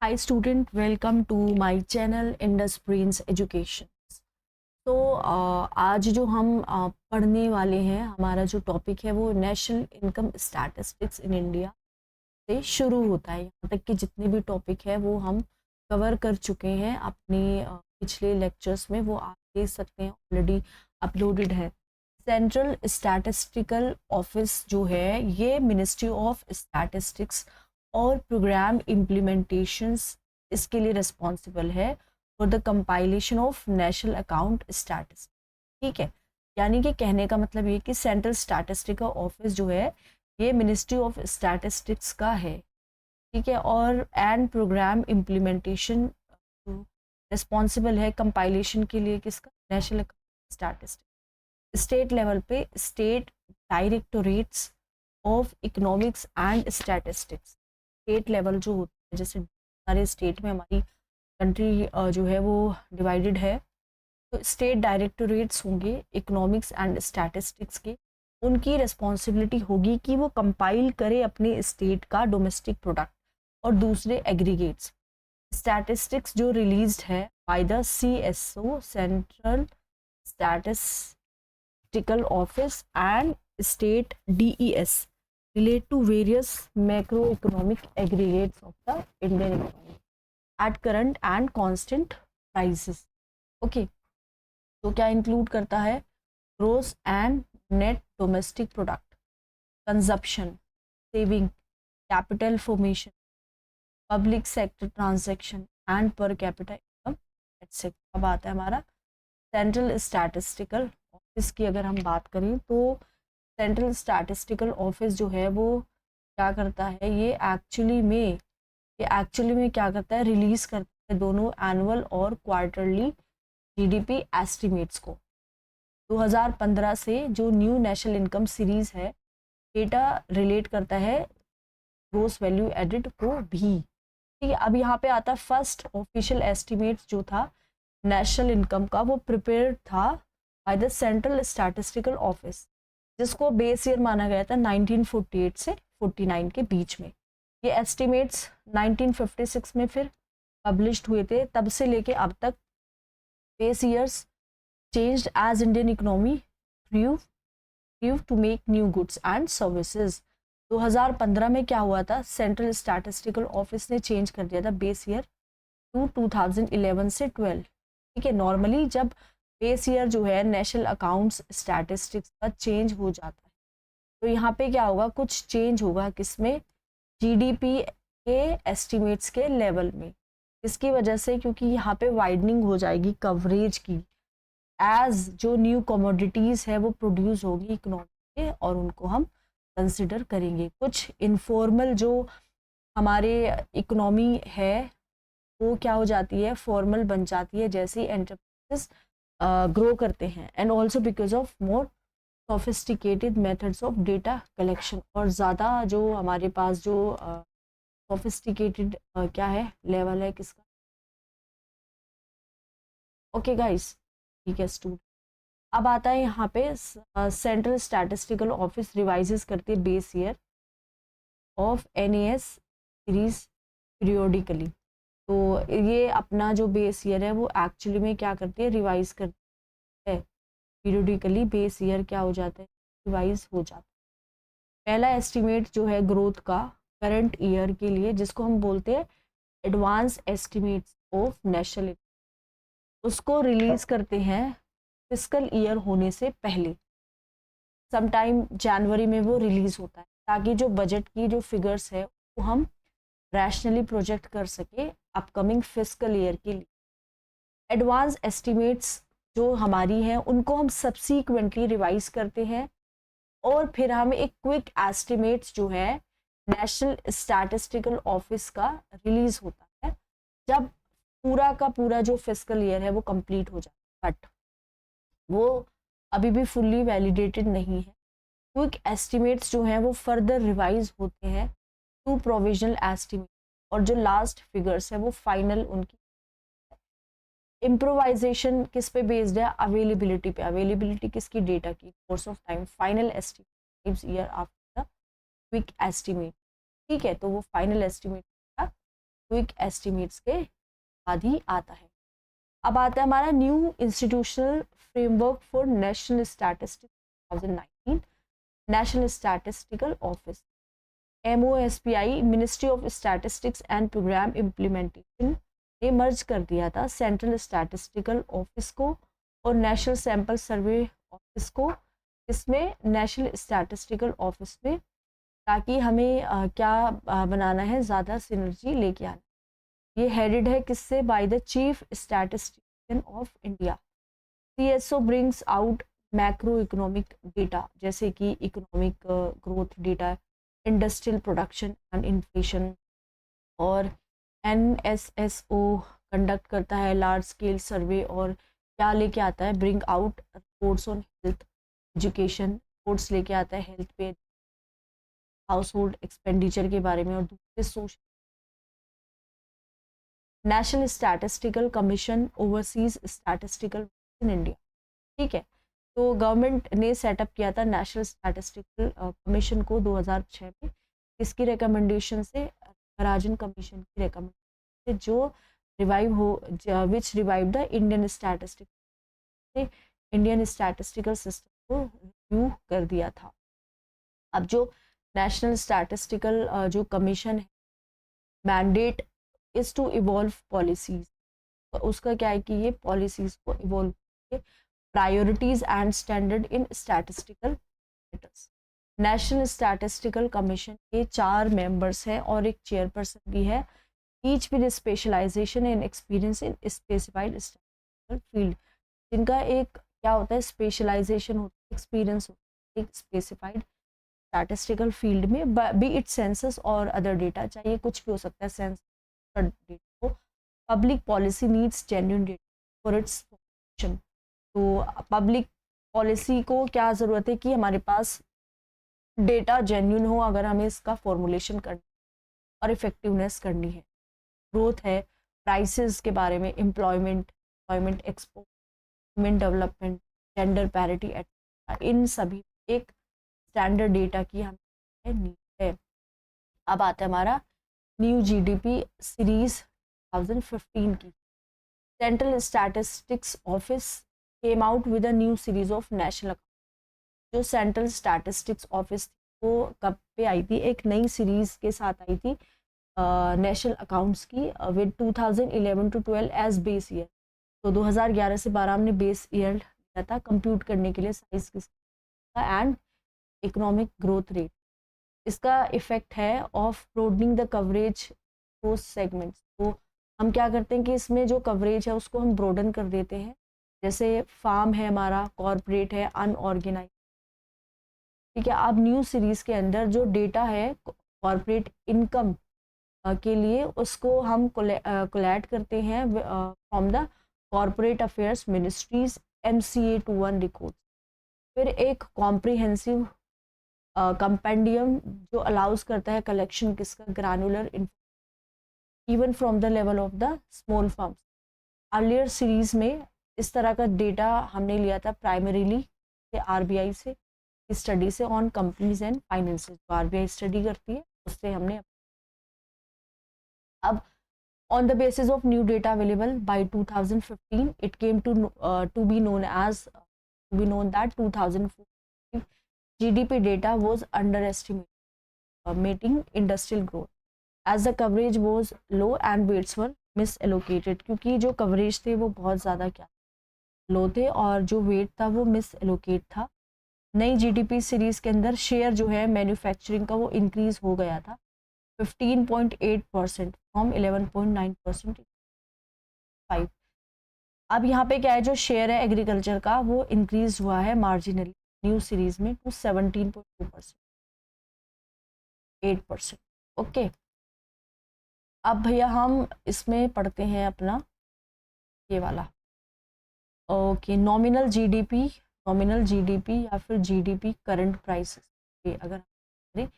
Hi student, welcome to my channel Indus Brains Education. तो आज जो हम पढ़ने वाले हैं, हमारा जो टॉपिक है वो national income statistics in India से शुरू होता है। यहाँ तक कि जितने भी टॉपिक है वो हम कवर कर चुके हैं अपने पिछले लेक्चर्स में, वो आप देख सकते हैं, ऑलरेडी अपलोडेड है। सेंट्रल स्टैटिस्टिकल ऑफिस जो है ये मिनिस्ट्री ऑफ स्टैटिस्टिक्स और प्रोग्राम इम्प्लीमेंटेशंस इसके लिए रिस्पॉन्सिबल है for the compilation of national account statistics. ठीक है, यानी कि कहने का मतलब ये कि सेंट्रल स्टैटिस्टिकल ऑफिस जो है ये मिनिस्ट्री ऑफ स्टैटिस्टिक्स का है। ठीक है, और एंड प्रोग्राम इम्प्लीमेंटेशन रिस्पॉन्सिबल है कंपाइलेशन के लिए किसका, नेशनल स्टैटिस्टिक्स। स्टेट लेवल पे state directorates of economics and statistics, state level जो होता है, जैसे सारे स्टेट में हमारी कंट्री जो है वो डिवाइडेड है, तो स्टेट डायरेक्टोरेट्स होंगे इकोनॉमिक्स एंड स्टैटिस्टिक्स के। उनकी रिस्पॉन्सिबिलिटी होगी कि वो कंपाइल करे अपने स्टेट का डोमेस्टिक प्रोडक्ट और दूसरे एग्रीगेट्स। स्टैटिस्टिक्स जो रिलीज्ड है by the CSO, central statistical office and state DES relate to various macroeconomic aggregates of the Indian economy at current and constant prices. Okay, तो क्या include करता है? Gross and net domestic product, consumption, saving, capital formation, public sector transaction and per capita income etcetera. अब आता है हमारा central statistical office की। अगर हम बात करें तो सेंट्रल स्टैटिस्टिकल ऑफिस जो है वो क्या करता है, ये एक्चुअली में क्या करता है, रिलीज करता है दोनों एनुअल और क्वार्टरली GDP एस्टिमेट्स को। 2015 से जो न्यू नेशनल इनकम सीरीज है, डेटा रिलेट करता है ग्रोस वैल्यू एडिड को भी। ठीक है, अब यहाँ पे आता है फर्स्ट ऑफिशियल एस्टिमेट जो था नेशनल इनकम का, वो प्रिपेयर था by the central statistical office, जिसको बेस ईयर माना गया था 1948 से 49 के बीच में। ये एस्टिमेट्स 1956 में फिर पब्लिश्ड हुए थे। तब से लेके अब तक base years changed as Indian economy grew to make new goods and services। 2015 में क्या हुआ था, सेंट्रल स्टैटिस्टिकल ऑफिस ने चेंज कर दिया था बेस ईयर टू 2011 से 12। ठीक है, नॉर्मली जब बेस ईयर जो है नेशनल अकाउंट्स स्टैटिस्टिक्स का चेंज हो जाता है, तो यहाँ पे क्या होगा, कुछ चेंज होगा किसमें, GDP के एस्टिमेट्स के लेवल में। इसकी वजह से, क्योंकि यहाँ पे वाइडनिंग हो जाएगी कवरेज की, एज जो न्यू कमोडिटीज़ है वो प्रोड्यूस होगी इकोनॉमी में और उनको हम कंसिडर करेंगे। कुछ इनफॉर्मल जो हमारे इकोनॉमी है वो क्या हो जाती है, फॉर्मल बन जाती है जैसे एंटरप्राइजेस ग्रो करते हैं, and also because of more sophisticated methods of data collection. और ज़्यादा जो हमारे पास जो सोफिस्टिकेटेड क्या है, लेवल है किसका। ओके गाइस, ठीक है स्टूडेंट। अब आता है यहाँ पे सेंट्रल स्टैटिस्टिकल ऑफिस रिवाइजेस करती है base year of NAS series periodically. तो ये अपना जो बेस ईयर है वो एक्चुअली में क्या करती है, रिवाइज करती है पीरियोडिकली। बेस ईयर क्या हो जाता है, रिवाइज हो जाता है। पहला एस्टिमेट जो है ग्रोथ का करंट ईयर के लिए, जिसको हम बोलते हैं एडवांस एस्टिमेट्स ऑफ नेशनल, उसको रिलीज करते हैं फिस्कल ईयर होने से पहले। समटाइम जनवरी में वो रिलीज होता है, ताकि जो बजट की जो फिगर्स है वो हम रैशनली प्रोजेक्ट कर सके अपकमिंग फिस्कल ईयर के लिए। एडवांस एस्टिमेट्स जो हमारी हैं उनको हम सब्सीक्वेंटली रिवाइज करते हैं, और फिर हम एक क्विक एस्टिमेट्स जो है नेशनल स्टैटिस्टिकल ऑफिस का रिलीज होता है जब पूरा का पूरा जो फिस्कल ईयर है वो कंप्लीट हो जाता है, बट वो अभी भी फुल्ली वैलिडेटेड नहीं है। क्विक एस्टिमेट्स जो हैं वो फर्दर रिवाइज होते हैं टू प्रोविजनल एस्टिमेट, और जो लास्ट फिगर्स है वो फाइनल उनकी। इम्प्रोवाइजेशन किस पे बेस्ड है, अवेलेबिलिटी पे। अवेलेबिलिटी किसकी, डेटा की। Course of time final estimate year after the quick estimate. ठीक है, तो वो फाइनल एस्टिमेट क्विक एस्टिमेट्स के बाद ही आता है। अब आता है हमारा new institutional framework for national statistics 2019। National statistical office MOSPI, ministry of statistics and programme implementation ने मर्ज कर दिया था सेंट्रल स्टैटिस्टिकल ऑफिस को और नेशनल सैंपल सर्वे ऑफिस को। इसमें नेशनल स्टैटिस्टिकल ऑफिस में, ताकि हमें बनाना है, ज़्यादा सिनर्जी लेके आना। ये हेडेड है किससे? By the chief statistician of India. CSO brings out macro economic data, जैसे कि economic growth data, industrial production and inflation. और NSSO कंडक्ट करता है लार्ज स्केल सर्वे और क्या लेके आता है? Bring out reports on health, education, reports लेके आता है हेल्थ पे, हाउस होल्ड एक्सपेंडिचर के बारे में और दूसरे social. National statistical commission overseas statistical in India. ठीक है, तो गवर्नमेंट ने सेटअप किया था नेशनल स्टैटिस्टिकल कमीशन को 2006 में। इसकी रिकमेंडेशन से, राजन कमीशन की रिकमेंडेशन से, जो which revive the Indian statistical system को रिव्यू कर दिया था। अब जो नेशनल स्टैटिस्टिकल जो कमीशन है, mandate is to evolve policies. तो उसका क्या है कि ये पॉलिसीज को इवॉल्व करके priorities and standard in statistical matters. National statistical commission के 4 मेंबर्स हैं और एक चेयरपर्सन भी है, each with specialization and experience in specified statistical field. जिनका एक क्या होता है? स्पेशलाइजेशन होता है, एक्सपीरियंस होता है एक स्पेसिफाइड स्टैटिस्टिकल फील्ड में, बी इट सेंसस और अदर डेटा, चाहिए कुछ भी हो सकता है सेंसस डेटा को। Public policy needs genuine data for its formation. तो पब्लिक पॉलिसी को क्या ज़रूरत है कि हमारे पास डेटा जेन्युइन हो अगर हमें इसका फॉर्मुलेशन करना और इफेक्टिवनेस करनी है। ग्रोथ है, प्राइसेस के बारे में, employment export, human development, gender parity etcetera, इन सभी एक स्टैंडर्ड डेटा की हमें नीड है। अब आता है हमारा न्यू GDP सीरीज 2015 की। Central statistics office came out with a new series of national. जो सेंट्रल स्टैटिस्टिक्स ऑफिस वो कब पे आई थी? एक नई सीरीज के साथ आई थी नेशनल अकाउंट्स की, with 2011 to 12 as base year. तो 2011 से 12 हमने बेस ईयर लिया था कंप्यूट करने के लिए साइज किसका एंड इकोनॉमिक ग्रोथ रेट। इसका इफेक्ट है of broadening the coverage post segments. तो हम क्या करते हैं कि इसमें जो कवरेज है उसको हम ब्रोडन कर देते हैं, जैसे फार्म है हमारा, कॉरपोरेट है, अनऑर्गेनाइज। ठीक है, अब न्यू सीरीज के अंदर जो डेटा है कॉरपोरेट इनकम के लिए, उसको हम कोलैट करते हैं from the corporate affairs ministries MCA21 record. फिर एक कॉम्प्रिहेंसिव कंपेंडियम जो अलाउज करता है कलेक्शन किसका? Granular even from the level of the small firms. Earlier series में इस तरह का डेटा हमने लिया था प्राइमरीली RBI से, स्टडी से, on companies and finances. RBI study करती है, उससे हमने। अब on the basis of new data available by 2015, it came to be known that 2014 GDP data was underestimating industrial growth as the coverage was low and weights were misallocated। क्योंकि जो coverage थे वो बहुत ज़्यादा क्या लो थे और जो वेट था वो मिस एलोकेट था। नई GDP सीरीज के अंदर शेयर जो है मैन्युफैक्चरिंग का वो इंक्रीज हो गया था 15.8% फ्रॉम 11.9%। अब यहाँ पे क्या है, जो शेयर है एग्रीकल्चर का वो इंक्रीज हुआ है मार्जिनली न्यू सीरीज में टू 17.2%, 8%। ओके, अब भैया हम इसमें पढ़ते हैं अपना ये वाला। ओके, नॉमिनल जीडीपी या फिर GDP करंट प्राइसेस अगर करें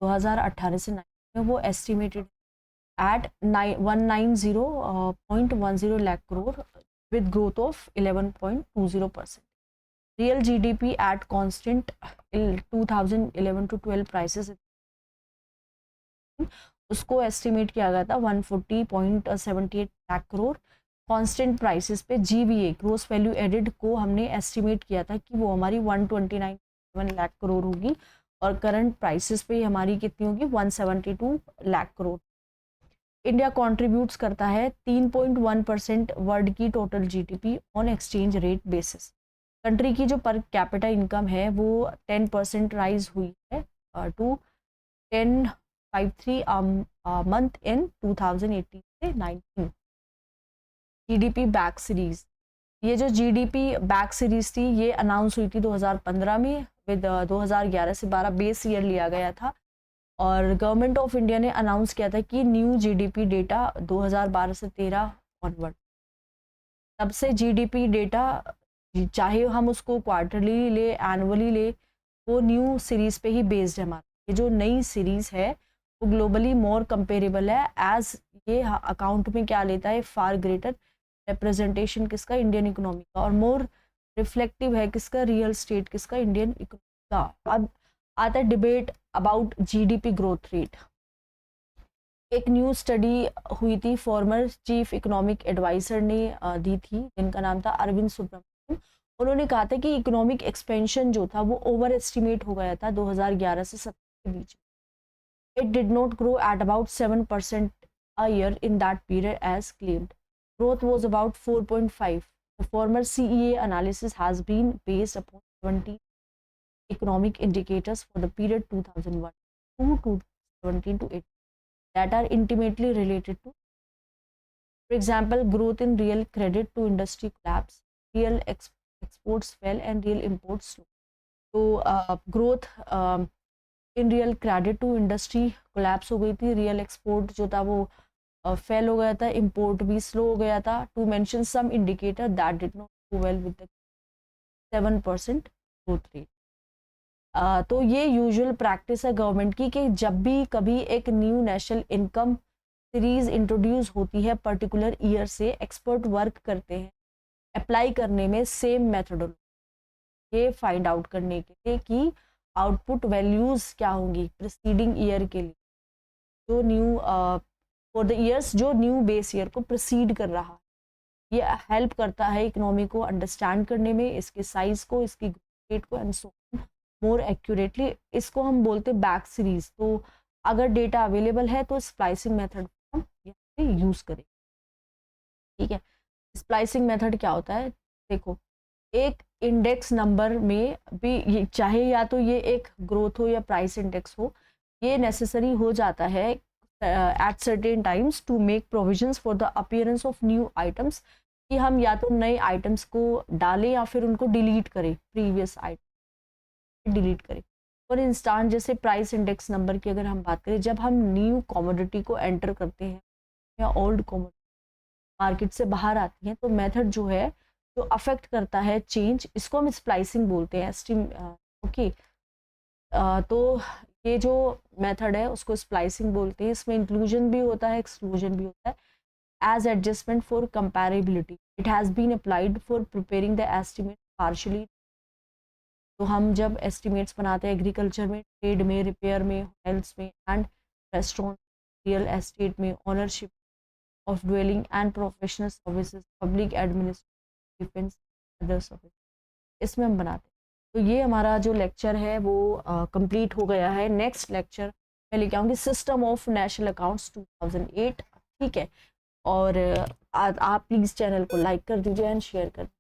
2018 से 9 में, वो estimated at 190.10 lakh crore with growth of 11.20%. Real GDP at constant 2011 to 12 prices उसको एस्टिमेट किया गया था 140.78 लाख करोड़। कांस्टेंट प्राइसेस पे GVA ग्रोस वैल्यू एडेड को हमने एस्टिमेट किया था कि वो हमारी 129.7 लाख करोड़ होगी, और करंट प्राइसेस पे हमारी कितनी होगी 172 लाख करोड़। इंडिया कंट्रीब्यूट्स करता है 3.1% वर्ल्ड की total GDP on exchange rate basis. Country की जो पर कैपिटा इनकम है वो 10% राइज हुई है टू 1053 मंथ इन 2018 से 19। GDP बैक सीरीज, ये जो GDP बैक सीरीज थी ये अनाउंस हुई थी 2015 में, विद 2011 से 12 बेस ईयर लिया गया था, और गवर्नमेंट ऑफ इंडिया ने अनाउंस किया था कि न्यू GDP डेटा 2012 से 13 ऑनवर्ड। तब से GDP डेटा चाहे हम उसको क्वार्टरली ले एनुअली ले, वो न्यू सीरीज पे ही बेस्ड है। हमारा ये जो नई सीरीज है वो ग्लोबली मोर कंपेरेबल है, एज ये अकाउंट में क्या लेता है, फार ग्रेटर रिप्रेजेंटेशन किसका, इंडियन इकोनॉमी का, और मोर रिफ्लेक्टिव है किसका, रियल स्टेट किसका, इंडियन इकोनॉमी का। अब आता है debate about GDP growth rate. एक न्यू स्टडी हुई थी, फॉर्मर चीफ इकोनॉमिक एडवाइजर ने दी थी, जिनका नाम था अरविंद सुब्रमण्यम। उन्होंने कहा था कि इकोनॉमिक एक्सपेंशन जो था वो ओवर एस्टिमेट हो गया था 2011 से 17 के बीच। It did not grow at about 7% a year in that period as claimed. Growth was about 4.5. The former CEA analysis has been based upon 70 economic indicators for the period 2001 to 2017 to 18 that are intimately related to, for example, growth in real credit to industry collapse, real exports fell and real imports slow. So growth in real credit to industry collapse हो गई थी, real export जो था वो fail हो गया था, import भी स्लो हो गया था। To mention some indicator that did not do well with the 7% growth rate. तो ये यूजुअल प्रैक्टिस है गवर्नमेंट की कि जब भी कभी एक new national income series introduce होती है पर्टिकुलर ईयर से, एक्सपर्ट वर्क करते हैं अप्लाई करने में सेम मेथडोलॉजी, ये फाइंड आउट करने के लिए कि आउटपुट वैल्यूज क्या होंगी प्रीसीडिंग ईयर के लिए, जो न्यू फॉर द ईयर्स जो न्यू बेस ईयर को प्रोसीड कर रहा है। ये हेल्प करता है इकोनॉमी को अंडरस्टैंड करने में, इसके साइज को, इसकी ग्रोथ रेट को, एंड सो मोर एक्यूरेटली। इसको हम बोलते हैं बैक सीरीज। तो अगर डेटा अवेलेबल है तो स्प्लाइसिंग मेथड हम यहाँ पे यूज करें। ठीक है, स्प्लाइसिंग मेथड क्या होता है, देखो एक इंडेक्स नंबर में भी चाहे या तो ये एक ग्रोथ हो या प्राइस इंडेक्स हो, ये नेसेसरी हो जाता है at certain times to make provisions for the appearance of new items, कि हम या तो नए आइटम्स को डालें या फिर उनको डिलीट करें, प्रीवियस आइटम डिलीट करें। फॉर इंस्टांस जैसे प्राइस इंडेक्स नंबर की अगर हम बात करें, जब हम न्यू कमोडिटी को एंटर करते हैं या ओल्ड कमोडिटी मार्केट से बाहर आती हैं, तो मेथड जो है जो अफेक्ट करता है चेंज, इसको हम स्प्लाइसिंग बोलते हैं। ओके, तो ये जो मेथड है उसको स्प्लाइसिंग बोलते हैं। इसमें इंक्लूजन भी होता है, एक्सक्लूजन भी होता है। As adjustment for comparability it has been applied for preparing the estimate partially. तो हम जब एस्टिमेट्स बनाते हैं एग्रीकल्चर में, ट्रेड में, रिपेयर में, होटल्स में एंड रेस्टोरेंट, रियल एस्टेट में, ownership of dwelling and professional services, public administration, defence, other service, इसमें हम बनाते हैं। तो ये हमारा जो लेक्चर है वो कंप्लीट हो गया है। नेक्स्ट लेक्चर मैं लेके आऊँगी सिस्टम ऑफ नेशनल अकाउंट्स 2008। ठीक है, और आप प्लीज़ चैनल को लाइक कर दीजिए एंड शेयर कर दीजिए।